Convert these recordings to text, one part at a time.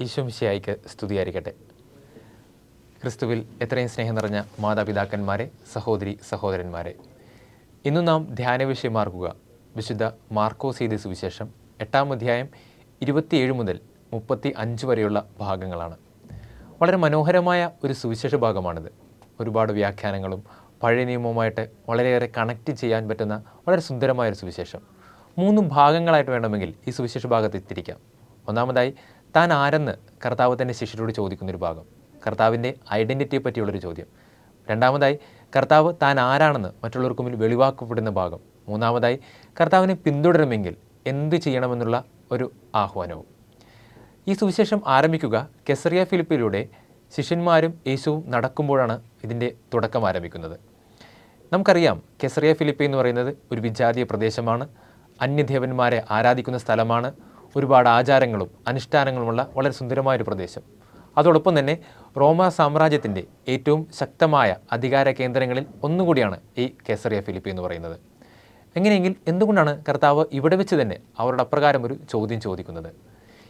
ഈശോമിശിഹായ്ക്ക് സ്തുതിയായിരിക്കട്ടെ. ക്രിസ്തുവിൽ എത്രയും സ്നേഹം നിറഞ്ഞ മാതാപിതാക്കന്മാരെ, സഹോദരി സഹോദരന്മാരെ, ഇന്ന് നാം ധ്യാന വിഷയമാർക്കുക വിശുദ്ധ മാർക്കോസ് എഴുതിയ സുവിശേഷം 8-ാം അധ്യായം 27 മുതൽ 35 വരെയുള്ള ഭാഗങ്ങളാണ്. വളരെ മനോഹരമായ ഒരു സുവിശേഷ ഭാഗമാണിത്. ഒരുപാട് വ്യാഖ്യാനങ്ങളും പഴയ നിയമവുമായിട്ട് വളരെയേറെ കണക്റ്റ് ചെയ്യാൻ പറ്റുന്ന വളരെ സുന്ദരമായൊരു സുവിശേഷം. 3 ഭാഗങ്ങളായിട്ട് വേണമെങ്കിൽ ഈ സുവിശേഷ ഭാഗത്ത് തിരിക്കാം. ഒന്നാമതായി, താൻ ആരെന്ന് കർത്താവ് തൻ്റെ ശിഷ്യരോട് ചോദിക്കുന്നൊരു ഭാഗം, കർത്താവിൻ്റെ ഐഡൻറ്റിറ്റിയെ പറ്റിയുള്ളൊരു ചോദ്യം. രണ്ടാമതായി, കർത്താവ് താൻ ആരാണെന്ന് മറ്റുള്ളവർക്ക് മുന്നിൽ വെളിവാക്കപ്പെടുന്ന ഭാഗം. മൂന്നാമതായി, കർത്താവിനെ പിന്തുടരുമെങ്കിൽ എന്ത് ചെയ്യണമെന്നുള്ള ഒരു ആഹ്വാനവും. ഈ സുവിശേഷം ആരംഭിക്കുക കെസറിയ ഫിലിപ്പിലൂടെ ശിഷ്യന്മാരും യേശുവും നടക്കുമ്പോഴാണ് ഇതിൻ്റെ തുടക്കം ആരംഭിക്കുന്നത്. നമുക്കറിയാം, കെസറിയ ഫിലിപ്പി എന്ന് പറയുന്നത് ഒരു വിജാതീയ പ്രദേശമാണ്. അന്യദേവന്മാരെ ആരാധിക്കുന്ന സ്ഥലമാണ്. ഒരുപാട് ആചാരങ്ങളും അനുഷ്ഠാനങ്ങളുമുള്ള വളരെ സുന്ദരമായൊരു പ്രദേശം. അതോടൊപ്പം തന്നെ റോമ സാമ്രാജ്യത്തിൻ്റെ ഏറ്റവും ശക്തമായ അധികാര കേന്ദ്രങ്ങളിൽ ഒന്നുകൂടിയാണ് ഈ കെസറിയ ഫിലിപ്പി എന്ന് പറയുന്നത്. എങ്ങനെയെങ്കിൽ എന്തുകൊണ്ടാണ് കർത്താവ് ഇവിടെ വെച്ച് തന്നെ അവരുടെ അപ്രകാരം ഒരു ചോദ്യം ചോദിക്കുന്നത്?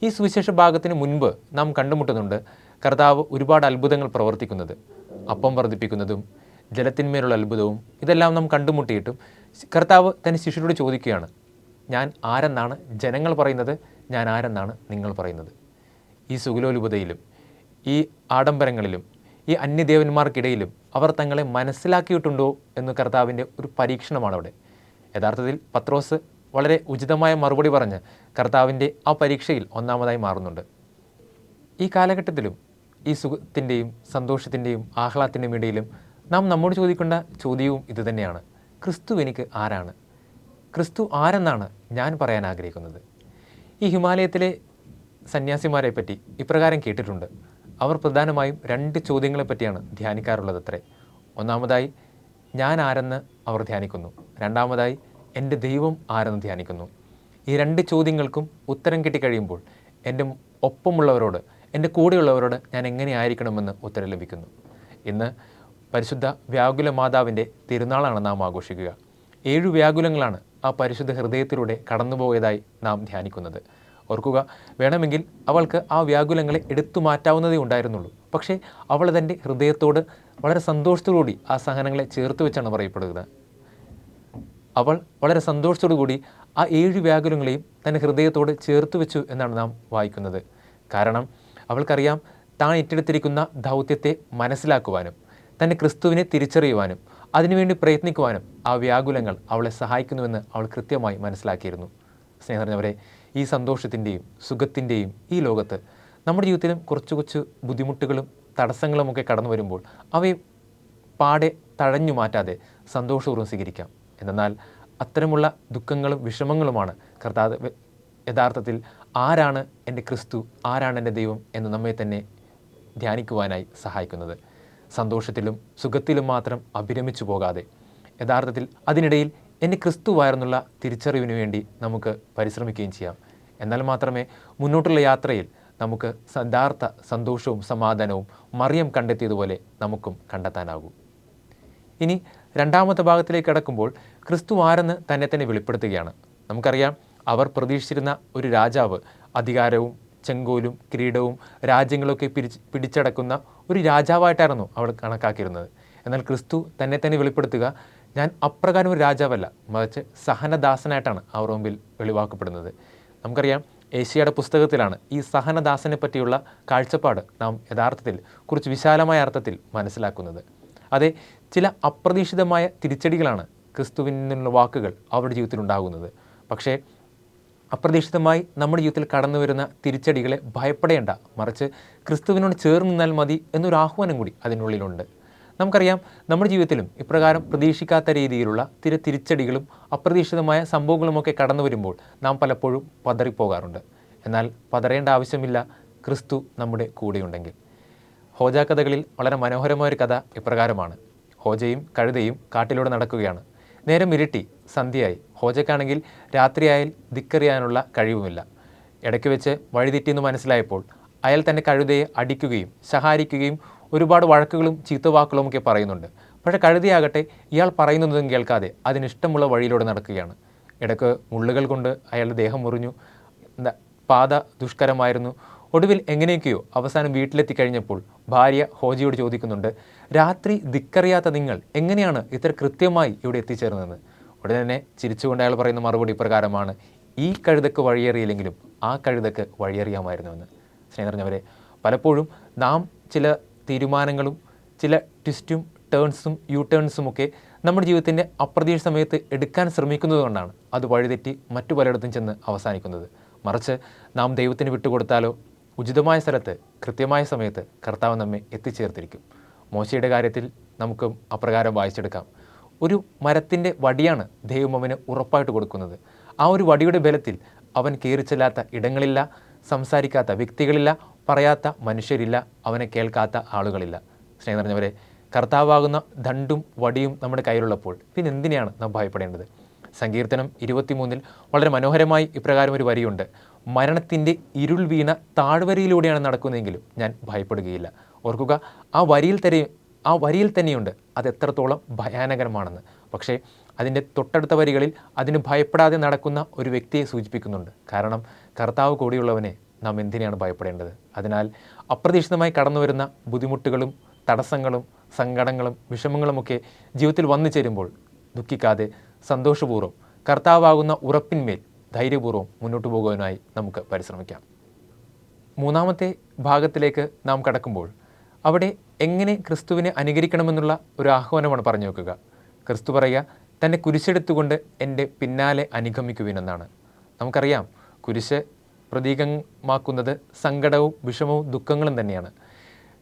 ഈ സുവിശേഷ ഭാഗത്തിന് മുൻപ് നാം കണ്ടുമുട്ടുന്നുണ്ട് കർത്താവ് ഒരുപാട് അത്ഭുതങ്ങൾ പ്രവർത്തിക്കുന്നത്, അപ്പം വർദ്ധിപ്പിക്കുന്നതും ജലത്തിന്മേലുള്ള അത്ഭുതവും ഇതെല്ലാം നാം കണ്ടുമുട്ടിയിട്ടും കർത്താവ് തൻ്റെ ശിഷ്യരോട് ചോദിക്കുകയാണ്, ഞാൻ ആരെന്നാണ് ജനങ്ങൾ പറയുന്നത്, ഞാൻ ആരെന്നാണ് നിങ്ങൾ പറയുന്നത്? ഈ സുഗലോലുപതയിലും ഈ ആഡംബരങ്ങളിലും ഈ അന്യദേവന്മാർക്കിടയിലും അവർ തങ്ങളെ മനസ്സിലാക്കിയിട്ടുണ്ടോ എന്ന് കർത്താവിൻ്റെ ഒരു പരീക്ഷണമാണ് അവിടെ. യഥാർത്ഥത്തിൽ പത്രോസ് വളരെ ഉചിതമായ മറുപടി പറഞ്ഞ് കർത്താവിൻ്റെ ആ പരീക്ഷയിൽ ഒന്നാമതായി മാറുന്നുണ്ട്. ഈ കാലഘട്ടത്തിലും ഈ സുഖത്തിൻ്റെയും സന്തോഷത്തിൻ്റെയും ആഹ്ലാദത്തിൻ്റെയും ഇടയിലും നാം നമ്മോട് ചോദിക്കേണ്ട ചോദ്യവും ഇതുതന്നെയാണ്. ക്രിസ്തു എനിക്ക് ആരാണ്? ക്രിസ്തു ആരെന്നാണ് ഞാൻ പറയാൻ ആഗ്രഹിക്കുന്നത്? ഈ ഹിമാലയത്തിലെ സന്യാസിമാരെ പറ്റി ഇപ്രകാരം കേട്ടിട്ടുണ്ട്. അവർ പ്രധാനമായും 2 ചോദ്യങ്ങളെ പറ്റിയാണ് ധ്യാനിക്കാറുള്ളതത്രേ. ഒന്നാമതായി, ഞാൻ ആരെന്ന് അവർ ധ്യാനിക്കുന്നു. രണ്ടാമതായി, എൻ്റെ ദൈവം ആരെന്ന് ധ്യാനിക്കുന്നു. ഈ 2 ചോദ്യങ്ങൾക്കും ഉത്തരം കിട്ടിക്കഴിയുമ്പോൾ എൻ്റെ ഒപ്പമുള്ളവരോട്, എൻ്റെ കൂടെയുള്ളവരോട് ഞാൻ എങ്ങനെയായിരിക്കണമെന്ന് ഉത്തരം ലഭിക്കുന്നു. ഇന്ന് പരിശുദ്ധ വ്യാകുല മാതാവിൻ്റെ തിരുനാളാണ് നാം ആഘോഷിക്കുക. 7 വ്യാകുലങ്ങളാണ് ആ പരിശുദ്ധ ഹൃദയത്തിലൂടെ കടന്നുപോയതായി നാം ധ്യാനിക്കുന്നത്. ഓർക്കുക, വേണമെങ്കിൽ അവൾക്ക് ആ വ്യാകുലങ്ങളെ എടുത്തു മാറ്റാവുന്നതേ ഉണ്ടായിരുന്നുള്ളൂ. പക്ഷേ അവൾ തൻ്റെ ഹൃദയത്തോട് വളരെ സന്തോഷത്തോടുകൂടി ആ സഹനങ്ങളെ ചേർത്ത് വെച്ചാണ് പറയപ്പെടുന്നത്. അവൾ വളരെ സന്തോഷത്തോടു കൂടി ആ 7 വ്യാകുലങ്ങളെയും തൻ്റെ ഹൃദയത്തോട് ചേർത്ത് വെച്ചു എന്നാണ് നാം വായിക്കുന്നത്. കാരണം അവൾക്കറിയാം, താൻ ഏറ്റെടുത്തിരിക്കുന്ന ദൗത്യത്തെ മനസ്സിലാക്കുവാനും തൻ്റെ ക്രിസ്തുവിനെ തിരിച്ചറിയുവാനും അതിനുവേണ്ടി പ്രയത്നിക്കുവാനും ആ വ്യാകുലങ്ങൾ അവളെ സഹായിക്കുന്നുവെന്ന് അവൾ കൃത്യമായി മനസ്സിലാക്കിയിരുന്നു. സ്നേഹം നിറഞ്ഞവരെ, ഈ സന്തോഷത്തിൻ്റെയും സുഖത്തിൻ്റെയും ഈ ലോകത്ത് നമ്മുടെ ജീവിതത്തിലും കുറച്ച് ബുദ്ധിമുട്ടുകളും തടസ്സങ്ങളുമൊക്കെ കടന്നു വരുമ്പോൾ അവയെ പാടെ തഴഞ്ഞു മാറ്റാതെ സന്തോഷപൂർവ്വം സ്വീകരിക്കാം. എന്നാൽ അത്തരമുള്ള ദുഃഖങ്ങളും വിഷമങ്ങളുമാണ് കർത്താവ് യഥാർത്ഥത്തിൽ ആരാണ് എൻ്റെ ക്രിസ്തു, ആരാണ് എൻ്റെ ദൈവം എന്ന് നമ്മെ തന്നെ ധ്യാനിക്കുവാനായി സഹായിക്കുന്നത്. സന്തോഷത്തിലും സുഖത്തിലും മാത്രം അഭിരമിച്ചു പോകാതെ യഥാർത്ഥത്തിൽ അതിനിടയിൽ എൻ്റെ ക്രിസ്തുവായിരുന്നുള്ള തിരിച്ചറിവിന് വേണ്ടി നമുക്ക് പരിശ്രമിക്കുകയും ചെയ്യാം. എന്നാൽ മാത്രമേ മുന്നോട്ടുള്ള യാത്രയിൽ നമുക്ക് യഥാർത്ഥ സന്തോഷവും സമാധാനവും മറിയം കണ്ടെത്തിയതുപോലെ നമുക്കും കണ്ടെത്താനാകൂ. ഇനി 2ാമത്തെ ഭാഗത്തിലേക്ക് കടക്കുമ്പോൾ ക്രിസ്തു ആരെന്ന് തന്നെ തന്നെ വെളിപ്പെടുത്തുകയാണ്. നമുക്കറിയാം, അവർ പ്രതീക്ഷിച്ചിരുന്ന ഒരു രാജാവ് അധികാരവും ചെങ്കോലും കിരീടവും രാജ്യങ്ങളൊക്കെ പിടിച്ചടക്കുന്ന ഒരു രാജാവായിട്ടായിരുന്നു അവൾ കണക്കാക്കിയിരുന്നത്. എന്നാൽ ക്രിസ്തു തന്നെ തന്നെ വെളിപ്പെടുത്തുക, ഞാൻ അപ്രകാരം ഒരു രാജാവല്ല, മറിച്ച് സഹനദാസനായിട്ടാണ് അവർ മുമ്പിൽ വെളിവാക്കപ്പെടുന്നത്. നമുക്കറിയാം, ഏശയ്യായുടെ പുസ്തകത്തിലാണ് ഈ സഹനദാസനെ പറ്റിയുള്ള കാഴ്ചപ്പാട് നാം യഥാർത്ഥത്തിൽ കുറച്ച് വിശാലമായ അർത്ഥത്തിൽ മനസ്സിലാക്കുന്നത്. അതെ, ചില അപ്രതീക്ഷിതമായ തിരിച്ചടികളാണ് ക്രിസ്തുവിൽ നിന്നുള്ള വാക്കുകൾ അവരുടെ ജീവിതത്തിൽ ഉണ്ടാകുന്നത്. പക്ഷേ അപ്രതീക്ഷിതമായി നമ്മുടെ ജീവിതത്തിൽ കടന്നു വരുന്ന തിരിച്ചടികളെ ഭയപ്പെടേണ്ട, മറിച്ച് ക്രിസ്തുവിനോട് ചേർന്ന് നിന്നാൽ മതി എന്നൊരു ആഹ്വാനം കൂടി അതിനുള്ളിലുണ്ട്. നമുക്കറിയാം, നമ്മുടെ ജീവിതത്തിലും ഇപ്രകാരം പ്രതീക്ഷിക്കാത്ത രീതിയിലുള്ള തിരിച്ചടികളും അപ്രതീക്ഷിതമായ സംഭവങ്ങളുമൊക്കെ കടന്നു വരുമ്പോൾ നാം പലപ്പോഴും പതറിപ്പോകാറുണ്ട്. എന്നാൽ പതറേണ്ട ആവശ്യമില്ല, ക്രിസ്തു നമ്മുടെ കൂടെയുണ്ടെങ്കിൽ. ഹോജ കഥകളിൽ വളരെ മനോഹരമായൊരു കഥ ഇപ്രകാരമാണ്. ഹോജയും കഴുതയും കാട്ടിലൂടെ നടക്കുകയാണ്. നേരം ഇരുട്ടി, സന്ധ്യയായി. ഹോജയ്ക്കാണെങ്കിൽ രാത്രിയായാൽ ധിക്കറിയാനുള്ള കഴിവുമില്ല. ഇടയ്ക്ക് വെച്ച് വഴിതെറ്റിയെന്ന് മനസ്സിലായപ്പോൾ അയാൾ തൻ്റെ കഴുതയെ അടിക്കുകയും ശകാരിക്കുകയും ഒരുപാട് വഴക്കുകളും ചീത്തവാക്കുകളും ഒക്കെ പറയുന്നുണ്ട്. പക്ഷേ കഴുതയാകട്ടെ ഇയാൾ പറയുന്നതൊന്നും കേൾക്കാതെ അതിനിഷ്ടമുള്ള വഴിയിലൂടെ നടക്കുകയാണ്. ഇടയ്ക്ക് മുള്ളുകൾ കൊണ്ട് അയാളുടെ ദേഹം മുറിഞ്ഞു. പാത ദുഷ്കരമായിരുന്നു. ഒടുവിൽ എങ്ങനെയൊക്കെയോ അവസാനം വീട്ടിലെത്തിക്കഴിഞ്ഞപ്പോൾ ഭാര്യ ഹോജിയോട് ചോദിക്കുന്നുണ്ട്, രാത്രി ദിക്കറിയാത്ത നിങ്ങൾ എങ്ങനെയാണ് ഇത്ര കൃത്യമായി ഇവിടെ എത്തിച്ചേർന്നതെന്ന്. ഉടനെ തന്നെ ചിരിച്ചുകൊണ്ട് അയാൾ പറയുന്ന മറുപടി ഇപ്രകാരമാണ്, ഈ കഴുതക്ക് വഴിയേറിയില്ലെങ്കിലും ആ കഴുതക്ക് വഴിയേറിയാമായിരുന്നുവെന്ന്. സ്നേഹം നിറഞ്ഞവരെ, പലപ്പോഴും നാം ചില തീരുമാനങ്ങളും ചില ട്വിസ്റ്റും ടേൺസും യു ടേൺസും ഒക്കെ നമ്മുടെ ജീവിതത്തിൻ്റെ അപ്രതീക്ഷിത സമയത്ത് എടുക്കാൻ ശ്രമിക്കുന്നത് കൊണ്ടാണ് അത് വഴിതെറ്റി മറ്റു പലയിടത്തും ചെന്ന് അവസാനിക്കുന്നത്. മറിച്ച് നാം ദൈവത്തിന് വിട്ടുകൊടുത്താലോ ഉചിതമായ സ്ഥലത്ത് കൃത്യമായ സമയത്ത് കർത്താവ് നമ്മെ എത്തിച്ചേർത്തിരിക്കും. മോശയുടെ കാര്യത്തിൽ നമുക്ക് അപ്രകാരം വായിച്ചെടുക്കാം. ഒരു മരത്തിൻ്റെ വടിയാണ് ദൈവം അവന് ഉറപ്പായിട്ട് കൊടുക്കുന്നത്. ആ ഒരു വടിയുടെ ബലത്തിൽ അവൻ കയറിച്ചെല്ലാത്ത ഇടങ്ങളില്ല, സംസാരിക്കാത്ത വ്യക്തികളില്ല, പറയാത്ത മനുഷ്യരില്ല, അവനെ കേൾക്കാത്ത ആളുകളില്ല. സ്നേഹം നിറഞ്ഞവരെ, കർത്താവാകുന്ന ദണ്ടും വടിയും നമ്മുടെ കയ്യിലുള്ളപ്പോൾ പിന്നെ എന്തിനാണ് നാം ഭയപ്പെടേണ്ടത്? സങ്കീർത്തനം 23 വളരെ മനോഹരമായി ഇപ്രകാരം ഒരു വരിയുണ്ട്, മരണത്തിൻ്റെ ഇരുൾ വീണ താഴ്വരയിലൂടെയാണ് നടക്കുന്നതെങ്കിലും ഞാൻ ഭയപ്പെടുകയില്ല. ഓർക്കുക, ആ വരിയിൽ തന്നെയുണ്ട് അത് എത്രത്തോളം ഭയാനകരമാണെന്ന്. പക്ഷേ അതിൻ്റെ തൊട്ടടുത്ത വരികളിൽ അതിന് ഭയപ്പെടാതെ നടക്കുന്ന ഒരു വ്യക്തിയെ സൂചിപ്പിക്കുന്നുണ്ട്. കാരണം കർത്താവ് കൂടിയുള്ളവനെ നാം എന്തിനാണ് ഭയപ്പെടേണ്ടത്? അതിനാൽ അപ്രതീക്ഷിതമായി കടന്നു വരുന്ന ബുദ്ധിമുട്ടുകളും തടസ്സങ്ങളും സങ്കടങ്ങളും വിഷമങ്ങളുമൊക്കെ ജീവിതത്തിൽ വന്നു ചേരുമ്പോൾ ദുഃഖിക്കാതെ സന്തോഷപൂർവ്വം കർത്താവാകുന്ന ഉറപ്പിന്മേൽ ധൈര്യപൂർവ്വം മുന്നോട്ട് പോകുവാനായി നമുക്ക് പരിശ്രമിക്കാം. മൂന്നാമത്തെ ഭാഗത്തിലേക്ക് നാം കടക്കുമ്പോൾ അവിടെ എങ്ങനെ ക്രിസ്തുവിനെ അനുകരിക്കണമെന്നുള്ള ഒരു ആഹ്വാനമാണ് പറഞ്ഞു വെക്കുക. ക്രിസ്തു പറയുക, തന്നെ കുരിശെടുത്തുകൊണ്ട് എൻ്റെ പിന്നാലെ അനുഗമിക്കുവിനെന്നാണ്. നമുക്കറിയാം, കുരിശ് പ്രതീകമാക്കുന്നത് സങ്കടവും വിഷമവും ദുഃഖങ്ങളും തന്നെയാണ്.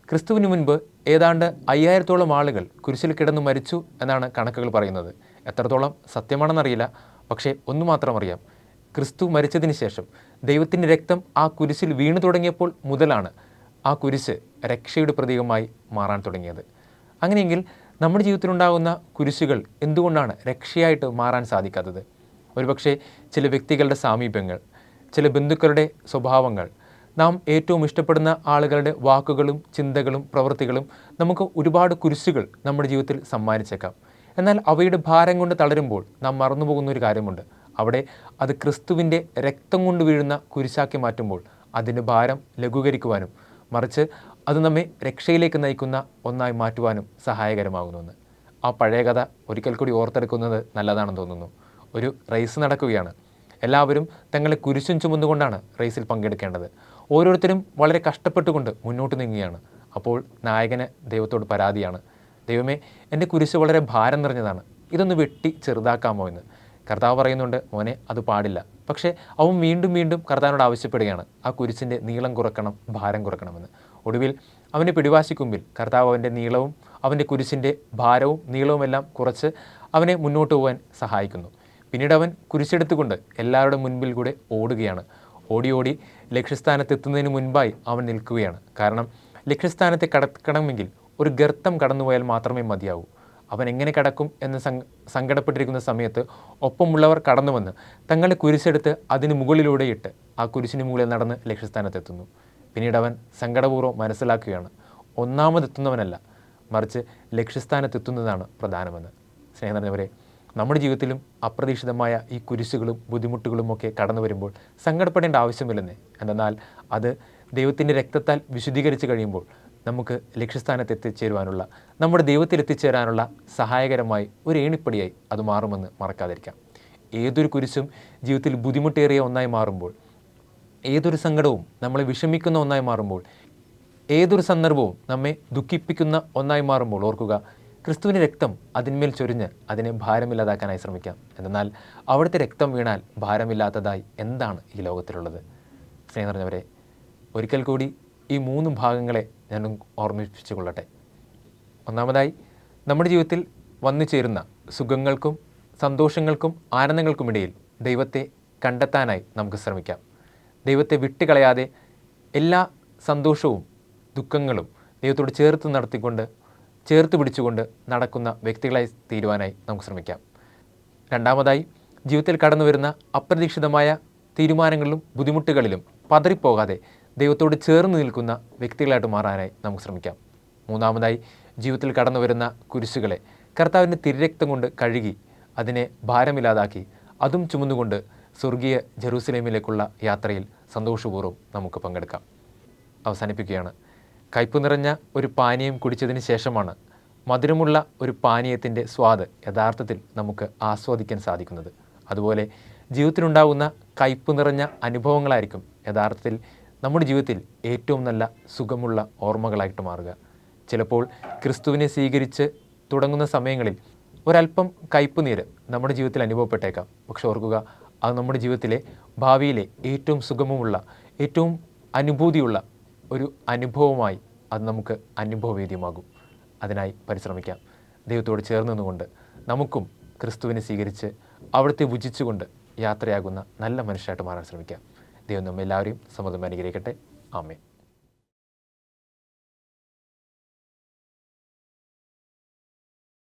ക്രിസ്തുവിന് മുൻപ് ഏതാണ്ട് 5000-ഓളം ആളുകൾ കുരിശിൽ കിടന്നു മരിച്ചു എന്നാണ് കണക്കുകൾ പറയുന്നത്. എത്രത്തോളം സത്യമാണെന്നറിയില്ല. പക്ഷേ ഒന്നു മാത്രം അറിയാം, ക്രിസ്തു മരിച്ചതിന് ശേഷം ദൈവത്തിൻ്റെ രക്തം ആ കുരിശിൽ വീണു തുടങ്ങിയപ്പോൾ മുതലാണ് ആ കുരിശ് രക്ഷയുടെ പ്രതീകമായി മാറാൻ തുടങ്ങിയത്. അങ്ങനെയെങ്കിൽ നമ്മുടെ ജീവിതത്തിലുണ്ടാകുന്ന കുരിശുകൾ എന്തുകൊണ്ടാണ് രക്ഷയായിട്ട് മാറാൻ സാധിക്കാത്തത്? ഒരുപക്ഷെ ചില വ്യക്തികളുടെ സാമീപ്യങ്ങൾ, ചില ബന്ധുക്കളുടെ സ്വഭാവങ്ങൾ, നാം ഏറ്റവും ഇഷ്ടപ്പെടുന്ന ആളുകളുടെ വാക്കുകളും ചിന്തകളും പ്രവൃത്തികളും നമുക്ക് ഒരുപാട് കുരിശുകൾ നമ്മുടെ ജീവിതത്തിൽ സമ്മാനിച്ചേക്കാം. എന്നാൽ അവയുടെ ഭാരം കൊണ്ട് തളരുമ്പോൾ നാം മറന്നുപോകുന്ന ഒരു കാര്യമുണ്ട്. അവിടെ അത് ക്രിസ്തുവിൻ്റെ രക്തം കൊണ്ട് വീഴുന്ന കുരിശാക്കി മാറ്റുമ്പോൾ അതിൻ്റെ ഭാരം ലഘൂകരിക്കുവാനും മറിച്ച് അത് നമ്മെ രക്ഷയിലേക്ക് നയിക്കുന്ന ഒന്നായി മാറ്റുവാനും സഹായകരമാകുന്നുവെന്ന്. ആ പഴയ കഥ ഒരിക്കൽ കൂടി ഓർത്തെടുക്കുന്നത് നല്ലതാണെന്ന് തോന്നുന്നു. ഒരു റേസ് നടക്കുകയാണ്. എല്ലാവരും തങ്ങളെ കുരിശും ചുമന്നുകൊണ്ടാണ് റേസിൽ പങ്കെടുക്കേണ്ടത്. ഓരോരുത്തരും വളരെ കഷ്ടപ്പെട്ടുകൊണ്ട് മുന്നോട്ട് നീങ്ങുകയാണ്. അപ്പോൾ നായകന് ദൈവത്തോട് പരാതിയാണ്, ദൈവമേ, എൻ്റെ കുരിശ് വളരെ ഭാരം നിറഞ്ഞതാണ്, ഇതൊന്ന് വെട്ടി ചെറുതാക്കാമോ എന്ന്. കർത്താവ് പറയുന്നുണ്ട്, മോനെ, അത് പാടില്ല. പക്ഷേ അവൻ വീണ്ടും വീണ്ടും കർത്താവിനോട് ആവശ്യപ്പെടുകയാണ്, ആ കുരിശിൻ്റെ നീളം കുറക്കണം, ഭാരം കുറക്കണമെന്ന്. ഒടുവിൽ അവൻ്റെ പിടിവാശിക്കുമ്പിൽ കർത്താവ് അവൻ്റെ നീളവും അവൻ്റെ കുരിശിൻ്റെ ഭാരവും നീളവുമെല്ലാം കുറച്ച് അവനെ മുന്നോട്ട് പോകാൻ സഹായിക്കുന്നു. പിന്നീട് അവൻ കുരിശെടുത്തുകൊണ്ട് എല്ലാവരുടെ മുൻപിൽ കൂടെ ഓടുകയാണ്. ഓടി ഓടി ലക്ഷ്യസ്ഥാനത്തെത്തുന്നതിന് മുൻപായി അവൻ നിൽക്കുകയാണ്. കാരണം ലക്ഷ്യസ്ഥാനത്തെ കടക്കണമെങ്കിൽ ഒരു ഗർത്തം കടന്നുപോയാൽ മാത്രമേ മതിയാവൂ. അവൻ എങ്ങനെ കടക്കും എന്ന് സങ്കടപ്പെട്ടിരിക്കുന്ന സമയത്ത് ഒപ്പമുള്ളവർ കടന്നു വന്ന് തങ്ങളെ കുരിശെടുത്ത് അതിന് മുകളിലൂടെ ഇട്ട് ആ കുരിശിന് മുകളിൽ നടന്ന് ലക്ഷ്യസ്ഥാനത്തെത്തുന്നു. പിന്നീട് അവൻ സങ്കടപൂർവ്വം മനസ്സിലാക്കുകയാണ്, ഒന്നാമതെത്തുന്നവനല്ല, മറിച്ച് ലക്ഷ്യസ്ഥാനത്തെത്തുന്നതാണ് പ്രധാനമെന്ന്. സ്നേഹം നിറഞ്ഞവരെ, നമ്മുടെ ജീവിതത്തിലും അപ്രതീക്ഷിതമായ ഈ കുരിശുകളും ബുദ്ധിമുട്ടുകളും ഒക്കെ കടന്നു വരുമ്പോൾ സങ്കടപ്പെടേണ്ട ആവശ്യമില്ലെന്നേ. എന്നാൽ അത് ദൈവത്തിൻ്റെ രക്തത്താൽ വിശുദ്ധീകരിച്ച് കഴിയുമ്പോൾ നമുക്ക് ലക്ഷ്യസ്ഥാനത്ത് എത്തിച്ചേരുവാനുള്ള, നമ്മുടെ ദൈവത്തിൽ എത്തിച്ചേരാനുള്ള സഹായകരമായി ഒരു ഏണിപ്പടിയായി അത് മാറുമെന്ന് മറക്കാതിരിക്കാം. ഏതൊരു കുരിശും ജീവിതത്തിൽ ബുദ്ധിമുട്ടേറിയ ഒന്നായി മാറുമ്പോൾ, ഏതൊരു സങ്കടവും നമ്മളെ വിഷമിക്കുന്ന ഒന്നായി മാറുമ്പോൾ, ഏതൊരു സന്ദർഭവും നമ്മെ ദുഃഖിപ്പിക്കുന്ന ഒന്നായി മാറുമ്പോൾ ഓർക്കുക, ക്രിസ്തുവിൻ്റെ രക്തം അതിന്മേൽ ചൊരിഞ്ഞ് അതിനെ ഭാരമില്ലാതാക്കാനായി ശ്രമിക്കാം. എന്നാൽ അവിടുത്തെ രക്തം വീണാൽ ഭാരമില്ലാത്തതായി എന്താണ് ഈ ലോകത്തിലുള്ളത്? സ്നേഹം നിറഞ്ഞവരെ, ഒരിക്കൽ കൂടി ഈ 3 ഭാഗങ്ങളെ ഞാൻ ഓർമ്മിപ്പിച്ചു കൊള്ളട്ടെ. ഒന്നാമതായി, നമ്മുടെ ജീവിതത്തിൽ വന്നു ചേരുന്ന സുഖങ്ങൾക്കും സന്തോഷങ്ങൾക്കും ആനന്ദങ്ങൾക്കുമിടയിൽ ദൈവത്തെ കണ്ടെത്താനായി നമുക്ക് ശ്രമിക്കാം. ദൈവത്തെ വിട്ടുകളയാതെ എല്ലാ സന്തോഷവും ദുഃഖങ്ങളും ദൈവത്തോട് ചേർത്ത് പിടിച്ചുകൊണ്ട് നടക്കുന്ന വ്യക്തികളായി തീരുവാനായി നമുക്ക് ശ്രമിക്കാം. രണ്ടാമതായി, ജീവിതത്തിൽ കടന്നു വരുന്ന അപ്രതീക്ഷിതമായ തീരുമാനങ്ങളിലും ബുദ്ധിമുട്ടുകളിലും പതറിപ്പോകാതെ ദൈവത്തോട് ചേർന്ന് നിൽക്കുന്ന വ്യക്തികളായിട്ട് മാറാനായി നമുക്ക് ശ്രമിക്കാം. മൂന്നാമതായി, ജീവിതത്തിൽ കടന്നു വരുന്ന കുരിശുകളെ കർത്താവിൻ്റെ തിരുരക്തം കൊണ്ട് കഴുകി അതിനെ ഭാരമില്ലാതാക്കി അതും ചുമന്നുകൊണ്ട് സ്വർഗീയ ജെറൂസലേമിലേക്കുള്ള യാത്രയിൽ സന്തോഷപൂർവ്വം നമുക്ക് പങ്കെടുക്കാം. അവസാനിപ്പിക്കുകയാണ്. കയ്പ് നിറഞ്ഞ ഒരു പാനീയം കുടിച്ചതിന് ശേഷമാണ് മധുരമുള്ള ഒരു പാനീയത്തിൻ്റെ സ്വാദ് യഥാർത്ഥത്തിൽ നമുക്ക് ആസ്വദിക്കാൻ സാധിക്കുന്നത്. അതുപോലെ ജീവിതത്തിലുണ്ടാകുന്ന കയ്പ് നിറഞ്ഞ അനുഭവങ്ങളായിരിക്കും യഥാർത്ഥത്തിൽ നമ്മുടെ ജീവിതത്തിൽ ഏറ്റവും നല്ല സുഖമുള്ള ഓർമ്മകളായിട്ട് മാറുക. ചിലപ്പോൾ ക്രിസ്തുവിനെ സ്വീകരിച്ച് തുടങ്ങുന്ന സമയങ്ങളിൽ ഒരല്പം കയ്പ് നീര് നമ്മുടെ ജീവിതത്തിൽ അനുഭവപ്പെട്ടേക്കാം. പക്ഷെ ഓർക്കുക, അത് നമ്മുടെ ജീവിതത്തിലെ ഭാവിയിലെ ഏറ്റവും സുഗമമുള്ള, ഏറ്റവും അനുഭൂതിയുള്ള ഒരു അനുഭവമായി അത് നമുക്ക് അനുഭവവേദ്യമാകും. അതിനായി പരിശ്രമിക്കാം. ദൈവത്തോട് ചേർന്ന് നിന്നുകൊണ്ട് നമുക്കും ക്രിസ്തുവിനെ സ്വീകരിച്ച് അവിടുത്തെ ഭുജിച്ചുകൊണ്ട് യാത്രയാകുന്ന നല്ല മനുഷ്യരായിട്ട് മാറാൻ ശ്രമിക്കാം. ദൈവം നമ്മെല്ലാവരെയും സമൃദ്ധമായി അനുഗ്രഹിക്കട്ടെ. ആമേൻ.